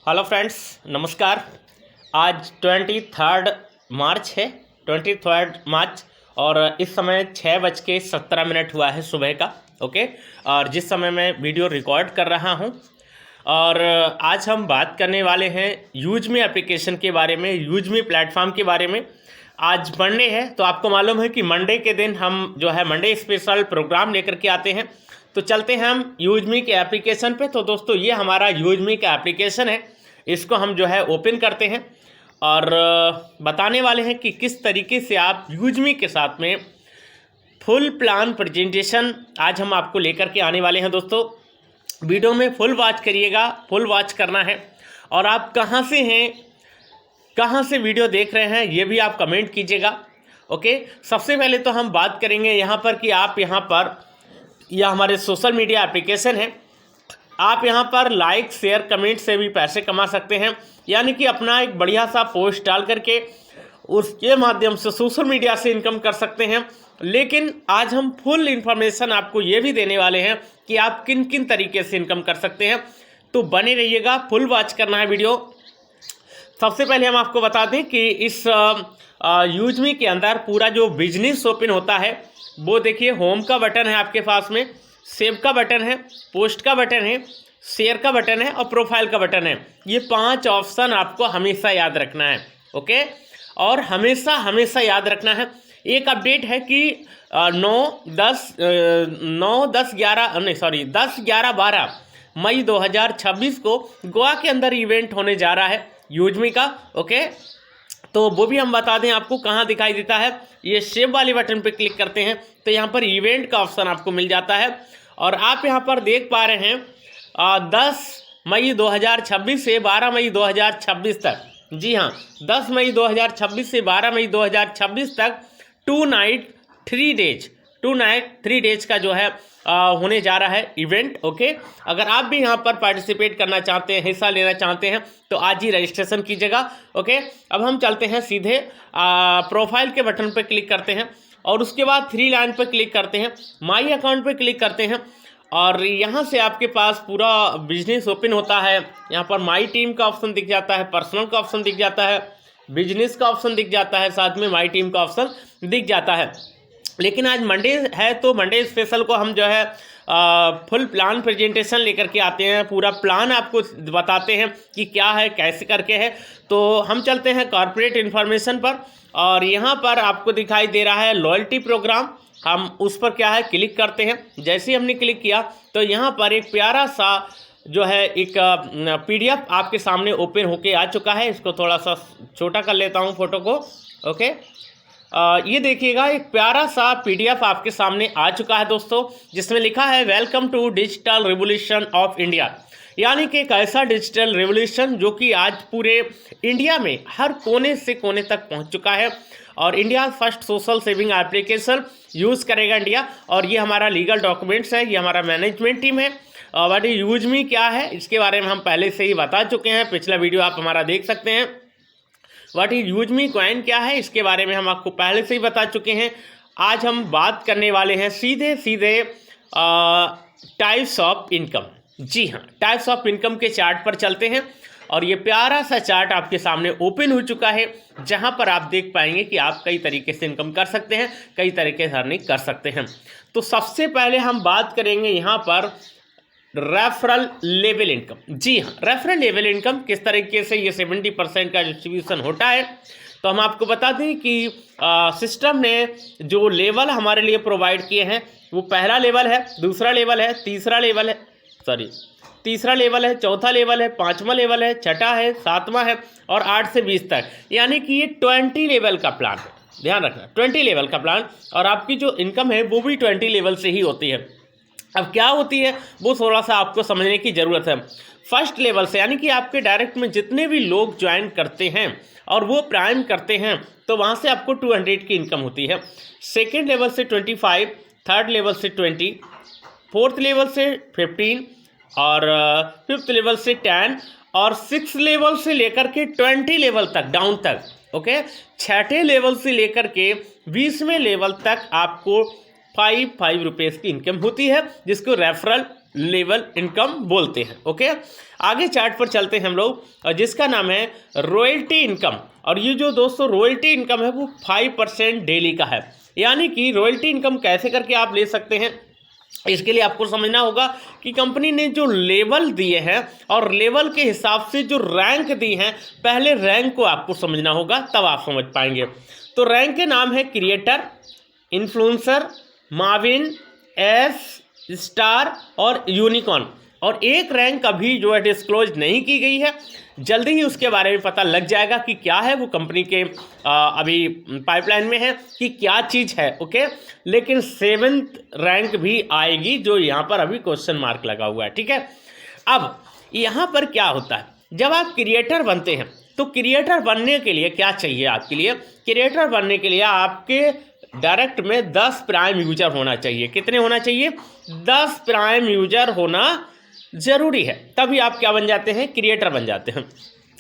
Hello friends, नमस्कार। आज 23 मार्च है, 23 मार्च और इस समय 6:17 हुआ है सुबह का। ओके, और जिस समय मैं वीडियो रिकॉर्ड कर रहा हूं, और आज हम बात करने वाले हैं यूजमी एप्लीकेशन के बारे में, यूजमी प्लेटफॉर्म के बारे में। आज मंडे है, तो आपको मालूम है कि मंडे के दिन हम जो है मंडे स्पेशल प्रोग्राम लेकर के आते हैं। तो चलते हैं हम यूजमी के एप्लीकेशन पे। तो दोस्तों, ये हमारा यूजमी का एप्लीकेशन है, इसको हम जो है ओपन करते हैं और बताने वाले हैं कि किस तरीके से आप यूजमी के साथ में फुल प्लान प्रेजेंटेशन आज हम आपको लेकर के आने वाले हैं। दोस्तों, वीडियो में फुल वॉच करिएगा, फुल वॉच करना है। और आप कहाँ से हैं, कहाँ से वीडियो देख रहे हैं, ये भी आप कमेंट कीजिएगा। ओके, सबसे पहले तो हम बात करेंगे यहाँ पर कि आप यहाँ पर यह हमारे सोशल मीडिया एप्लीकेशन है। आप यहाँ पर लाइक शेयर कमेंट से भी पैसे कमा सकते हैं, यानी कि अपना एक बढ़िया सा पोस्ट डाल करके उसके माध्यम से सोशल मीडिया से इनकम कर सकते हैं। लेकिन आज हम फुल इन्फॉर्मेशन आपको ये भी देने वाले हैं कि आप किन किन तरीके से इनकम कर सकते हैं। तो बने रहिएगा, फुल वॉच करना है वीडियो। सबसे पहले हम आपको बता दें कि इस यूजमी के अंदर पूरा जो बिजनेस ओपन होता है वो देखिए, होम का बटन है आपके पास में, सेव का बटन है, पोस्ट का बटन है, शेयर का बटन है और प्रोफाइल का बटन है। ये 5 ऑप्शन आपको हमेशा याद रखना है। ओके, और हमेशा हमेशा याद रखना है। एक अपडेट है कि 10-11-12 मई 2026 को गोवा के अंदर इवेंट होने जा रहा है यूजमी का। ओके, तो वो भी हम बता दें आपको कहाँ दिखाई देता है। ये सेव वाले बटन पे क्लिक करते हैं तो यहाँ पर इवेंट का ऑप्शन आपको मिल जाता है। और आप यहाँ पर देख पा रहे हैं 10 मई 2026 से 12 मई 2026 तक। जी हाँ, 10 मई 2026 से 12 मई 2026 तक 2 नाइट 3 डेज का जो है होने जा रहा है इवेंट। ओके, अगर आप भी यहाँ पर पार्टिसिपेट करना चाहते हैं, हिस्सा लेना चाहते हैं, तो आज ही रजिस्ट्रेशन कीजिएगा। ओके, अब हम चलते हैं सीधे प्रोफाइल के बटन पर क्लिक करते हैं और उसके बाद 3 लाइन पर क्लिक करते हैं, माई अकाउंट पर क्लिक करते हैं और यहाँ से आपके पास पूरा बिजनेस ओपन होता है। यहाँ पर माई टीम का ऑप्शन दिख जाता है, पर्सनल का ऑप्शन दिख जाता है, बिजनेस का ऑप्शन दिख जाता है, साथ में माई टीम का ऑप्शन दिख जाता है। लेकिन आज मंडे है तो मंडे स्पेशल को हम जो है फुल प्लान प्रेजेंटेशन लेकर के आते हैं। पूरा प्लान आपको बताते हैं कि क्या है, कैसे करके है। तो हम चलते हैं कॉर्पोरेट इन्फॉर्मेशन पर और यहाँ पर आपको दिखाई दे रहा है लॉयल्टी प्रोग्राम। हम उस पर क्या है क्लिक करते हैं। जैसे ही हमने क्लिक किया तो यहाँ पर एक प्यारा सा जो है एक PDF आपके सामने ओपन होके आ चुका है। इसको थोड़ा सा छोटा कर लेता हूँ फोटो को। ओके, ये देखिएगा, एक प्यारा सा PDF आपके सामने आ चुका है दोस्तों, जिसमें लिखा है welcome to digital revolution of India. यानी कि एक ऐसा डिजिटल रिवोल्यूशन जो कि आज पूरे इंडिया में हर कोने से कोने तक पहुंच चुका है और India first social saving application use करेगा इंडिया। और ये हमारा लीगल डॉक्यूमेंट्स है, ये हमारा मैनेजमेंट टीम है। बट यूजमी क्या है इसके बारे में हम पहले से ही बता चुके हैं, पिछला वीडियो आप हमारा देख सकते हैं। व्हाट इज यूजमी कॉइन क्या है इसके बारे में हम आपको पहले से ही बता चुके हैं। आज हम बात करने वाले हैं सीधे टाइप्स ऑफ इनकम। जी हाँ, टाइप्स ऑफ इनकम के चार्ट पर चलते हैं और ये प्यारा सा चार्ट आपके सामने ओपन हो चुका है, जहां पर आप देख पाएंगे कि आप कई तरीके से इनकम कर सकते हैं, कई तरीके से अर्निंग कर सकते हैं। तो सबसे पहले हम बात करेंगे यहाँ पर रेफरल लेवल इनकम। जी हाँ, रेफरल लेवल इनकम किस तरीके से ये 70% का डिस्ट्रीब्यूशन होता है। तो हम आपको बता दें कि सिस्टम ने जो लेवल हमारे लिए प्रोवाइड किए हैं वो पहला लेवल है, दूसरा लेवल है, तीसरा लेवल है, चौथा लेवल है, 5वां लेवल है, छठा है, 7वां है और 8 से 20 तक। यानी कि ये 20 लेवल का प्लान है, ध्यान रखना, 20 लेवल का प्लान। और आपकी जो इनकम है वो भी 20 लेवल से ही होती है। अब क्या होती है वो थोड़ा सा आपको समझने की ज़रूरत है। फर्स्ट लेवल से यानी कि आपके डायरेक्ट में जितने भी लोग ज्वाइन करते हैं और वो प्राइम करते हैं तो वहाँ से आपको 200 की इनकम होती है। सेकेंड लेवल से 25, थर्ड लेवल से 20, फोर्थ लेवल से 15 और फिफ्थ लेवल से 10 और 6 लेवल से लेकर के 20 लेवल तक डाउन तक। ओके, छठे लेवल से लेकर के 20वें लेवल तक आपको 5 रुपीज़ की इनकम होती है, जिसको रेफरल लेवल इनकम बोलते हैं। ओके, आगे चार्ट पर चलते हैं हम लोग, और जिसका नाम है रॉयल्टी इनकम। और ये जो दोस्तों रॉयल्टी इनकम है वो 5% डेली का है। यानी कि रॉयल्टी इनकम कैसे करके आप ले सकते हैं, इसके लिए आपको समझना होगा कि कंपनी ने जो लेवल दिए हैं और लेवल के हिसाब से जो रैंक दी हैं, पहले रैंक को आपको समझना होगा, तब आप समझ पाएंगे। तो रैंक के नाम है creator, influencer, Mauvin, S, star और यूनिकॉर्न। और एक रैंक अभी जो है डिस्क्लोज नहीं की गई है, जल्दी ही उसके बारे में पता लग जाएगा कि क्या है, वो कंपनी के अभी पाइपलाइन में है कि क्या चीज़ है। ओके, लेकिन 7th रैंक भी आएगी, जो यहाँ पर अभी क्वेश्चन मार्क लगा हुआ है। ठीक है, अब यहाँ पर क्या होता है, जब आप क्रिएटर बनते हैं तो क्रिएटर बनने के लिए क्या चाहिए आपके लिए, क्रिएटर बनने के लिए आपके डायरेक्ट में 10 प्राइम यूजर होना चाहिए। कितने होना चाहिए? 10 प्राइम यूजर होना ज़रूरी है, तभी आप क्या बन जाते हैं, क्रिएटर बन जाते हैं।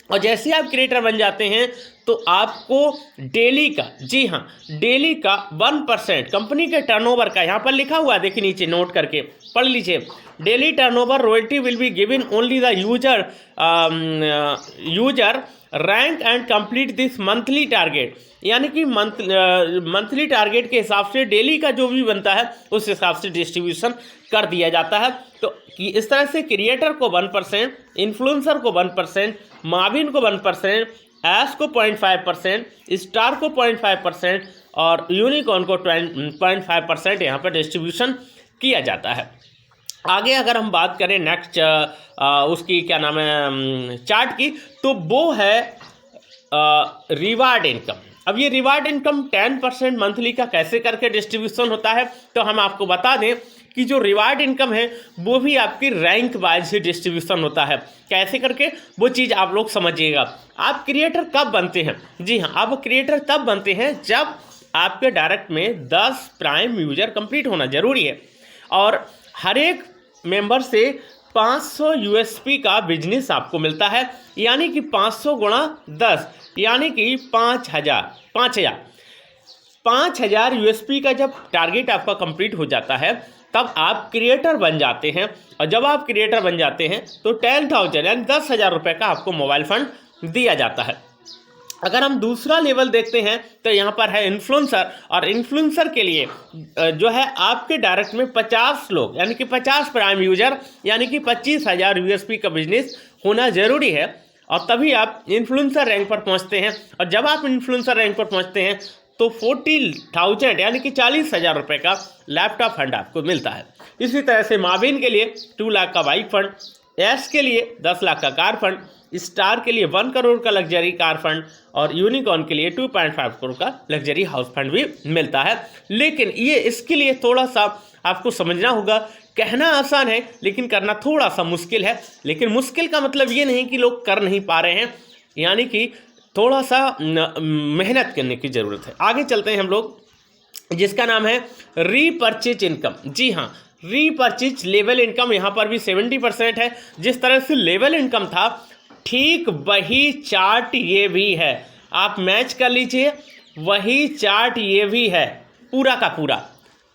और जैसे आप क्रिएटर बन जाते हैं तो आपको डेली का, जी हाँ, डेली का 1% कंपनी के टर्नओवर का, यहाँ पर लिखा हुआ है, देखिए नीचे नोट करके पढ़ लीजिए, daily turnover royalty will be given only the user rank and complete this monthly target. यानी कि मंथली टारगेट के हिसाब से डेली का जो भी बनता है उस हिसाब से डिस्ट्रीब्यूशन कर दिया जाता है। तो कि इस तरह से क्रिएटर को 1%, इन्फ्लुएंसर को 1%, माविन को 1%, एस को 0.5%, स्टार को 0.5% और यूनिकॉर्न को 0.5% यहाँ पर डिस्ट्रीब्यूशन किया जाता है। आगे अगर हम बात करें नेक्स्ट उसकी क्या नाम है चार्ट की, तो वो है रिवार्ड इनकम। अब ये रिवार्ड इनकम 10% मंथली का कैसे करके डिस्ट्रीब्यूशन होता है, तो हम आपको बता दें कि जो रिवार्ड इनकम है वो भी आपकी रैंक वाइज ही डिस्ट्रीब्यूशन होता है। कैसे करके, वो चीज़ आप लोग समझिएगा। आप क्रिएटर कब बनते हैं? जी हाँ, आप क्रिएटर तब बनते हैं जब आपके डायरेक्ट में 10 प्राइम यूजर कंप्लीट होना ज़रूरी है, और हर एक मेंबर से 500 यूएसपी का बिजनेस आपको मिलता है। यानी कि 500 गुणा 10 यानी कि 5000 यूएसपी का जब टारगेट आपका कंप्लीट हो जाता है तब आप क्रिएटर बन जाते हैं। और जब आप क्रिएटर बन जाते हैं तो 10,000 यानी 10,000 रुपये का आपको मोबाइल फंड दिया जाता है। अगर हम दूसरा लेवल देखते हैं तो यहाँ पर है इन्फ्लुएंसर, और इन्फ्लुएंसर के लिए जो है आपके डायरेक्ट में 50 लोग यानी कि 50 प्राइम यूजर यानी कि 25,000 यूएसपी का बिजनेस होना ज़रूरी है, और तभी आप इन्फ्लुएंसर रैंक पर पहुँचते हैं। और जब आप इन्फ्लुएंसर रैंक पर पहुँचते हैं तो 40,000 यानी कि 40,000 रुपये का लैपटॉप फंड आपको मिलता है। इसी तरह से माविन के लिए 2 लाख का बाइक फंड, एस के लिए 10 लाख का कार फंड, स्टार के लिए 1 करोड़ का लग्जरी कार फंड और यूनिकॉर्न के लिए 2.5 करोड़ का लग्जरी हाउस फंड भी मिलता है। लेकिन ये इसके लिए थोड़ा सा आपको समझना होगा, कहना आसान है लेकिन करना थोड़ा सा मुश्किल है। लेकिन मुश्किल का मतलब ये नहीं कि लोग कर नहीं पा रहे हैं, यानी कि थोड़ा सा मेहनत करने की ज़रूरत है। आगे चलते हैं हम लोग, जिसका नाम है रीपर्चेज इनकम। जी हाँ, रीपर्चेज लेवल इनकम यहाँ पर भी 70% है। जिस तरह से लेवल इनकम था ठीक वही चार्ट ये भी है, आप मैच कर लीजिए, वही चार्ट ये भी है पूरा का पूरा।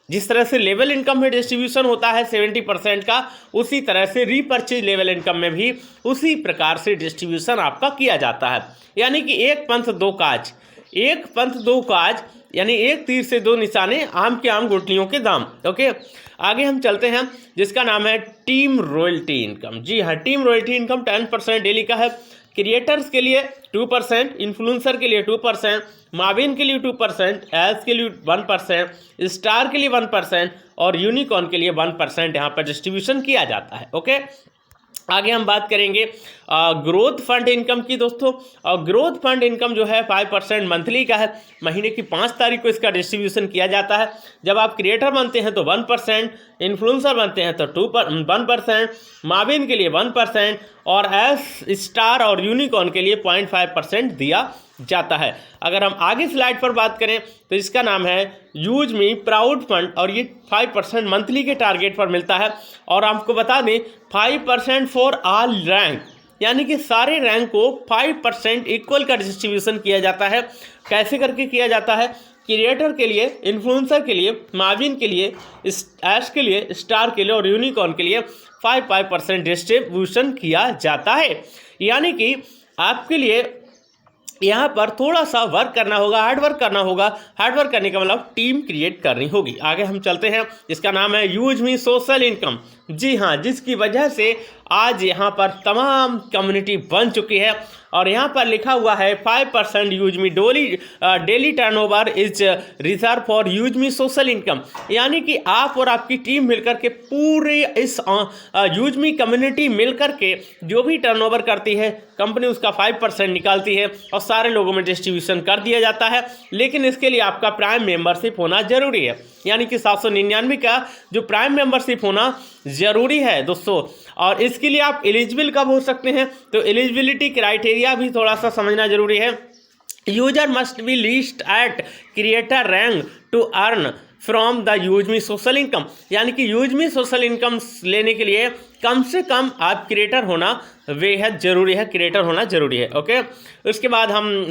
जिस तरह से लेवल इनकम में डिस्ट्रीब्यूशन होता है 70% का, उसी तरह से रीपर्चेज लेवल इनकम में भी उसी प्रकार से डिस्ट्रीब्यूशन आपका किया जाता है। यानी कि एक पंथ दो काज, एक पंथ दो काज यानी एक तीर से दो निशाने, आम के आम गुठलियों के दाम। ओके, आगे हम चलते हैं, जिसका नाम है टीम रॉयल्टी इनकम। जी हाँ, टीम रॉयल्टी इनकम 10% डेली का है। क्रिएटर्स के लिए 2%, इन्फ्लुएंसर के लिए 2%, माविन के लिए 2%, एस के लिए 1%, स्टार के लिए 1% और यूनिकॉर्न के लिए 1% यहाँ पर डिस्ट्रीब्यूशन किया जाता है। ओके, आगे हम बात करेंगे ग्रोथ फंड इनकम की दोस्तों। और ग्रोथ फंड इनकम जो है 5% मंथली का है। महीने की 5 तारीख को इसका डिस्ट्रीब्यूशन किया जाता है। जब आप क्रिएटर बनते हैं तो 1%, इन्फ्लुएंसर बनते हैं तो 1%, माविन के लिए 1% और एस, स्टार और यूनिकॉर्न के लिए 0.5% दिया जाता है। अगर हम आगे स्लाइड पर बात करें तो इसका नाम है यूज मी प्राउड फंड, और ये 5% मंथली के टारगेट पर मिलता है। और आपको बता दें 5% फॉर ऑल रैंक, यानी कि सारे रैंक को 5% इक्वल का डिस्ट्रीब्यूशन किया जाता है। कैसे करके किया जाता है? क्रिएटर के लिए, इन्फ्लुएंसर के लिए, मार्जिन के लिए, ऐश के लिए, स्टार के लिए और यूनिकॉर्न के लिए 5% डिस्ट्रीब्यूशन किया जाता है। यानी कि आपके लिए यहाँ पर थोड़ा सा वर्क करना होगा, हार्ड वर्क करना होगा। हार्ड वर्क करने का मतलब टीम क्रिएट करनी होगी। आगे हम चलते हैं, इसका नाम है यूज मी सोशल इनकम। जी हाँ, जिसकी वजह से आज यहाँ पर तमाम कम्युनिटी बन चुकी है और यहाँ पर लिखा हुआ है 5% use me daily turnover is reserve for use me social income. यानी कि आप और आपकी टीम मिलकर के पूरे इस यूज मी कम्युनिटी मिलकर के जो भी टर्नओवर करती है कंपनी उसका 5% निकालती है और सारे लोगों में डिस्ट्रीब्यूशन कर दिया जाता है। लेकिन इसके लिए आपका प्राइम मेंबरशिप होना जरूरी है, यानी कि 799 का जो प्राइम मेंबरशिप होना ज़रूरी है दोस्तों। और इसके लिए आप एलिजिबल कब हो सकते हैं? तो एलिजिबिलिटी क्राइटेरिया भी थोड़ा सा समझना जरूरी है। User must be list at creator rank to earn from the use me social income. यानी कि यूज मी सोशल इनकम लेने के लिए कम से कम आप क्रिएटर होना बेहद ज़रूरी है, क्रिएटर होना ज़रूरी है। ओके, उसके बाद हम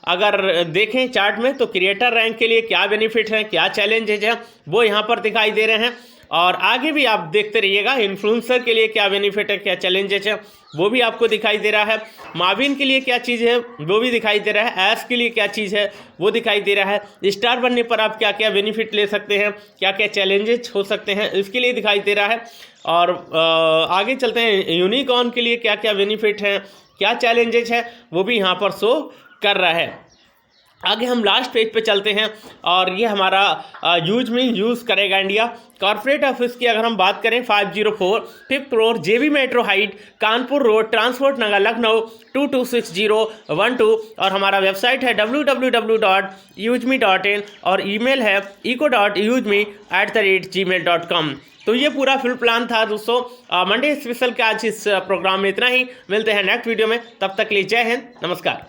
अगर देखें चार्ट में तो क्रिएटर रैंक के लिए क्या बेनिफिट है, क्या चैलेंजेज है, वो यहाँ पर दिखाई दे रहे हैं। और आगे भी आप देखते रहिएगा इन्फ्लुएंसर के लिए क्या बेनिफिट है, क्या चैलेंजेस है, वो भी आपको दिखाई दे रहा है। मार्जिन के लिए क्या चीज़ है वो भी दिखाई दे रहा है। ऐश के लिए क्या चीज़ है वो दिखाई दे रहा है। स्टार बनने पर आप क्या क्या बेनिफिट ले सकते हैं, क्या क्या चैलेंजेस हो सकते हैं, इसके लिए दिखाई दे रहा है। और आगे चलते हैं, यूनिकॉर्न के लिए क्या क्या बेनिफिट हैं, क्या चैलेंजेस है, वो भी यहाँ पर शो कर रहा है। आगे हम लास्ट पेज पे चलते हैं और ये हमारा यूज में यूज़ करेगा इंडिया। कॉर्पोरेट ऑफिस की अगर हम बात करें 504 5th floor JB metro height, Kanpur road, transport Nagar, Lucknow 226012। और हमारा वेबसाइट है www.ujme.in और ईमेल है eco.ujme@gmail.com। तो ये पूरा फुल प्लान था दोस्तों मंडे स्पेशल का। आज इस प्रोग्राम में इतना ही। मिलते हैं नेक्स्ट वीडियो में, तब तक के लिए जय हिंद, नमस्कार।